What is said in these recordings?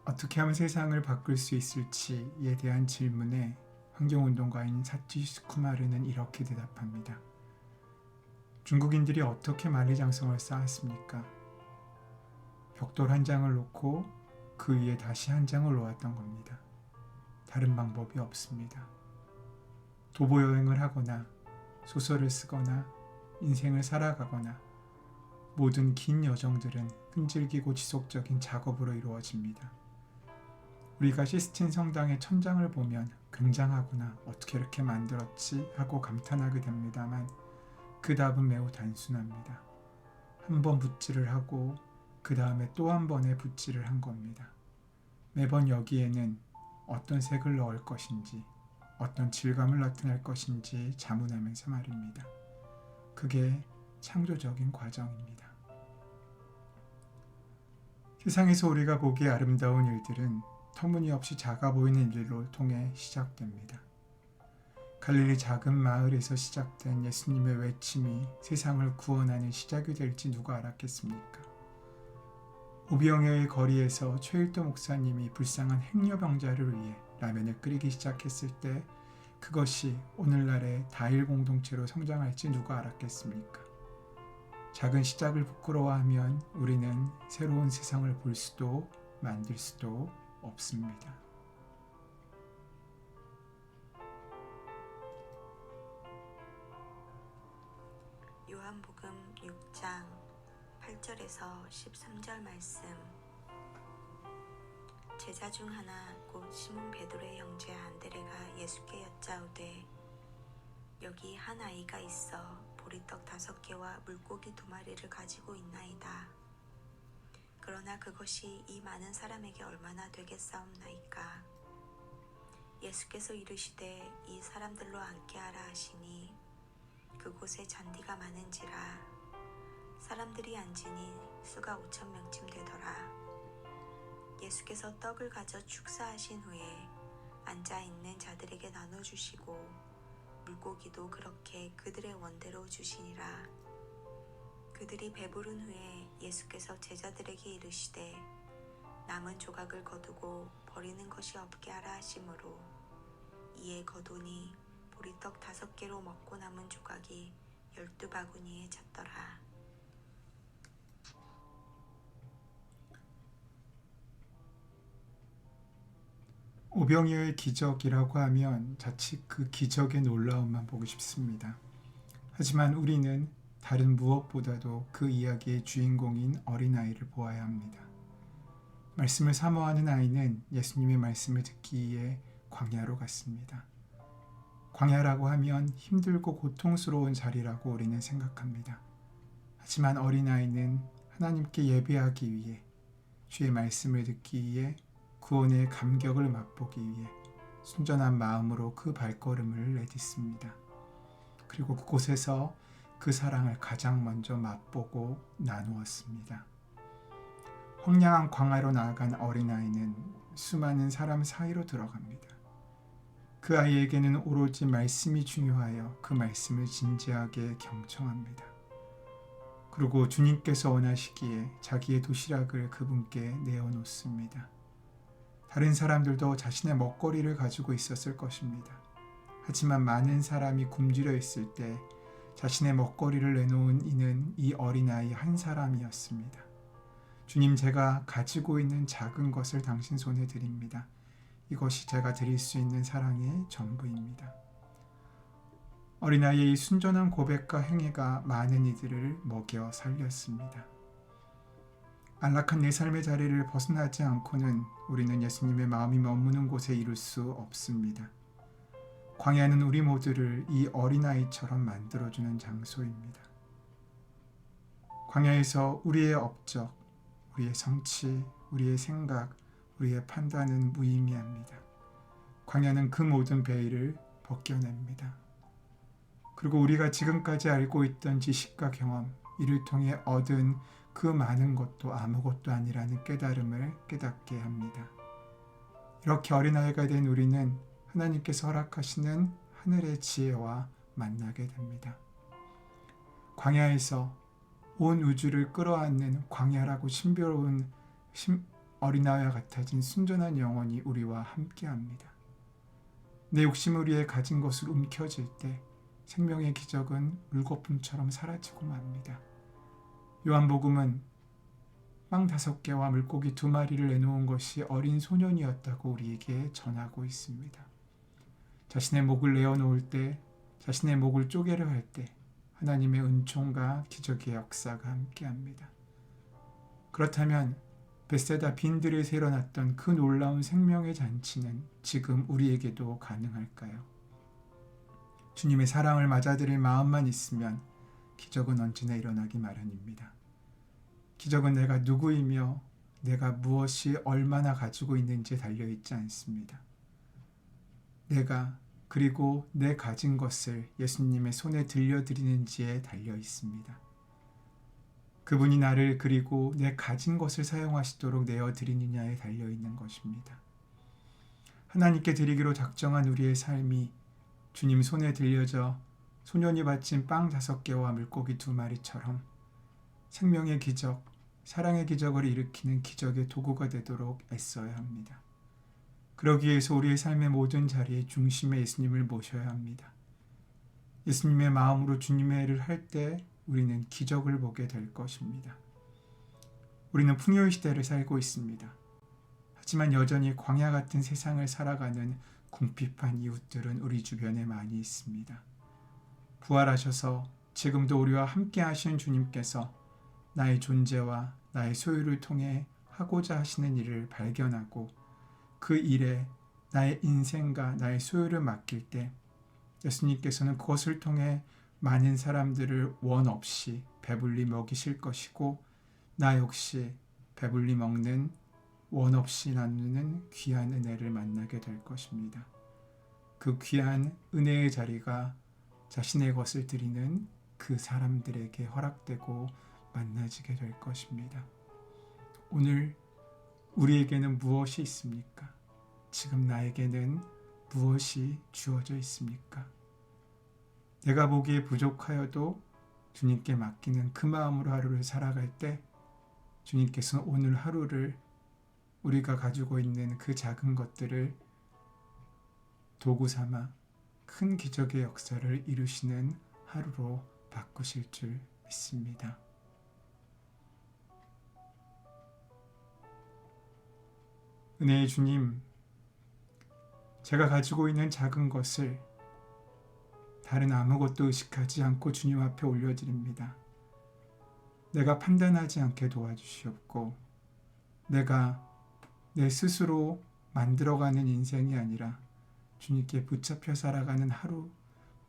어떻게 하면 세상을 바꿀 수 있을지에 대한 질문에 환경운동가인 사티 스쿠마르는 이렇게 대답합니다. 중국인들이 어떻게 만리장성을 쌓았습니까? 벽돌 한 장을 놓고 그 위에 다시 한 장을 놓았던 겁니다. 다른 방법이 없습니다. 도보 여행을 하거나 소설을 쓰거나 인생을 살아가거나 모든 긴 여정들은 끈질기고 지속적인 작업으로 이루어집니다. 우리가 시스틴 성당의 천장을 보면 굉장하구나, 어떻게 이렇게 만들었지 하고 감탄하게 됩니다만 그 답은 매우 단순합니다. 한 번 붓질을 하고 그 다음에 또 한 번의 붓질을 한 겁니다. 매번 여기에는 어떤 색을 넣을 것인지, 어떤 질감을 나타낼 것인지 자문하면서 말입니다. 그게 창조적인 과정입니다. 세상에서 우리가 보기에 아름다운 일들은 터무니없이 작아 보이는 일들로 통해 시작됩니다. 갈릴리 작은 마을에서 시작된 예수님의 외침이 세상을 구원하는 시작이 될지 누가 알았겠습니까? 오비영여의 거리에서 최일도 목사님이 불쌍한 행여병자를 위해 라면을 끓이기 시작했을 때 그것이 오늘날의 다일 공동체로 성장할지 누가 알았겠습니까? 작은 시작을 부끄러워하면 우리는 새로운 세상을 볼 수도 만들 수도 없습니다. 요한복음 6장 8절에서 13절 말씀. 제자 중 하나 곧 시몬 베드로의 형제 안드레가 예수께 여짜오되 여기 한 아이가 있어 보리떡 5개와 물고기 2마리를 가지고 있나이다. 그러나 그것이 이 많은 사람에게 얼마나 되겠사옵나이까. 예수께서 이르시되 이 사람들로 앉게 하라 하시니 그곳에 잔디가 많은지라 사람들이 앉으니 수가 5,000명쯤 되더라. 예수께서 떡을 가져 축사하신 후에 앉아있는 자들에게 나눠주시고 물고기도 그렇게 그들의 원대로 주시니라. 그들이 배부른 후에 예수께서 제자들에게 이르시되 남은 조각을 거두고 버리는 것이 없게 하라 하시므로 이에 거두니 보리떡 5개로 먹고 남은 조각이 12바구니에 찼더라. 오병이어의 기적이라고 하면 자칫 그 기적의 놀라움만 보고 싶습니다. 하지만 우리는 다른 무엇보다도 그 이야기의 주인공인 어린아이를 보아야 합니다. 말씀을 사모하는 아이는 예수님의 말씀을 듣기 위해 광야로 갔습니다. 광야라고 하면 힘들고 고통스러운 자리라고 우리는 생각합니다. 하지만 어린아이는 하나님께 예배하기 위해, 주의 말씀을 듣기 위해, 구원의 감격을 맛보기 위해 순전한 마음으로 그 발걸음을 내딛습니다. 그리고 그곳에서 그 사랑을 가장 먼저 맛보고 나누었습니다. 황량한 광야로 나아간 어린아이는 수많은 사람 사이로 들어갑니다. 그 아이에게는 오로지 말씀이 중요하여 그 말씀을 진지하게 경청합니다. 그리고 주님께서 원하시기에 자기의 도시락을 그분께 내어놓습니다. 다른 사람들도 자신의 먹거리를 가지고 있었을 것입니다. 하지만 많은 사람이 굶주려 있을 때 자신의 먹거리를 내놓은 이는 이 어린아이 한 사람이었습니다. 주님, 제가 가지고 있는 작은 것을 당신 손에 드립니다. 이것이 제가 드릴 수 있는 사랑의 전부입니다. 어린아이의 이 순전한 고백과 행위가 많은 이들을 먹여 살렸습니다. 안락한 내 삶의 자리를 벗어나지 않고는 우리는 예수님의 마음이 머무는 곳에 이룰 수 없습니다. 광야는 우리 모두를 이 어린아이처럼 만들어주는 장소입니다. 광야에서 우리의 업적, 우리의 성취, 우리의 생각, 우리의 판단은 무의미합니다. 광야는 그 모든 베일을 벗겨냅니다. 그리고 우리가 지금까지 알고 있던 지식과 경험, 이를 통해 얻은 그 많은 것도 아무것도 아니라는 깨달음을 깨닫게 합니다. 이렇게 어린아이가 된 우리는 하나님께서 허락하시는 하늘의 지혜와 만나게 됩니다. 광야에서 온 우주를 끌어안는 광야라고 어린아이와 같아진 순전한 영혼이 우리와 함께합니다. 내 욕심을 위해 가진 것을 움켜쥘 때 생명의 기적은 물거품처럼 사라지고 맙니다. 요한복음은 빵 5개와 물고기 2마리를 내놓은 것이 어린 소년이었다고 우리에게 전하고 있습니다. 자신의 목을 내어놓을 때, 자신의 목을 쪼개려 할 때 하나님의 은총과 기적의 역사가 함께합니다. 그렇다면 벳세다 빈들에 일어났던 그 놀라운 생명의 잔치는 지금 우리에게도 가능할까요? 주님의 사랑을 맞아들일 마음만 있으면 기적은 언제나 일어나기 마련입니다. 기적은 내가 누구이며 내가 무엇이 얼마나 가지고 있는지에 달려있지 않습니다. 내가 그리고 내 가진 것을 예수님의 손에 들려드리는지에 달려 있습니다. 그분이 나를 그리고 내 가진 것을 사용하시도록 내어드리느냐에 달려있는 것입니다. 하나님께 드리기로 작정한 우리의 삶이 주님 손에 들려져 소년이 바친 빵 5개와 물고기 2마리처럼 생명의 기적, 사랑의 기적을 일으키는 기적의 도구가 되도록 애써야 합니다. 그러기 위해서 우리의 삶의 모든 자리에 중심에 예수님을 모셔야 합니다. 예수님의 마음으로 주님의 일을 할 때 우리는 기적을 보게 될 것입니다. 우리는 풍요의 시대를 살고 있습니다. 하지만 여전히 광야 같은 세상을 살아가는 궁핍한 이웃들은 우리 주변에 많이 있습니다. 부활하셔서 지금도 우리와 함께 하시는 주님께서 나의 존재와 나의 소유를 통해 하고자 하시는 일을 발견하고 그 일에 나의 인생과 나의 소유를 맡길 때 예수님께서는 그것을 통해 많은 사람들을 원 없이 배불리 먹이실 것이고 나 역시 배불리 먹는 원 없이 나누는 귀한 은혜를 만나게 될 것입니다. 그 귀한 은혜의 자리가 자신의 것을 드리는 그 사람들에게 허락되고 만나지게 될 것입니다. 오늘 우리에게는 무엇이 있습니까? 지금 나에게는 무엇이 주어져 있습니까? 내가 보기에 부족하여도 주님께 맡기는 그 마음으로 하루를 살아갈 때 주님께서는 오늘 하루를 우리가 가지고 있는 그 작은 것들을 도구 삼아 큰 기적의 역사를 이루시는 하루로 바꾸실 줄 믿습니다. 은혜의 주님, 제가 가지고 있는 작은 것을 다른 아무것도 의식하지 않고 주님 앞에 올려드립니다. 내가 판단하지 않게 도와주시옵고 내가 내 스스로 만들어가는 인생이 아니라 주님께 붙잡혀 살아가는 하루,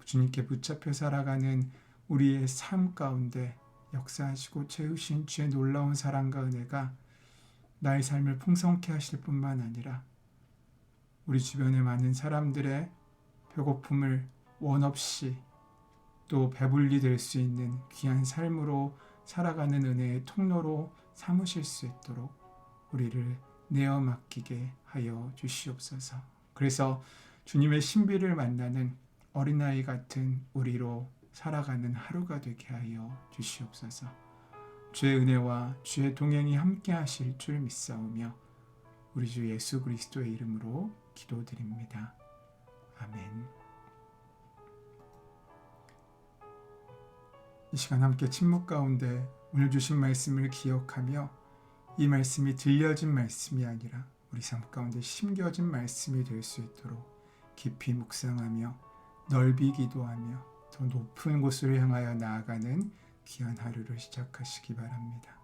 주님께 붙잡혀 살아가는 우리의 삶 가운데 역사하시고 채우신 주의 놀라운 사랑과 은혜가 나의 삶을 풍성케 하실 뿐만 아니라 우리 주변의 많은 사람들의 배고픔을 원 없이 또 배불리 될 수 있는 귀한 삶으로 살아가는 은혜의 통로로 삼으실 수 있도록 우리를 내어 맡기게 하여 주시옵소서. 그래서 주님의 신비를 만나는 어린아이 같은 우리로 살아가는 하루가 되게 하여 주시옵소서. 주의 은혜와 주의 동행이 함께 하실 줄 믿사오며 우리 주 예수 그리스도의 이름으로 기도드립니다. 아멘. 이 시간 함께 침묵 가운데 오늘 주신 말씀을 기억하며 이 말씀이 들려진 말씀이 아니라 우리 삶 가운데 심겨진 말씀이 될 수 있도록 깊이 묵상하며 넓이 기도하며 더 높은 곳을 향하여 나아가는 귀한 하루를 시작하시기 바랍니다.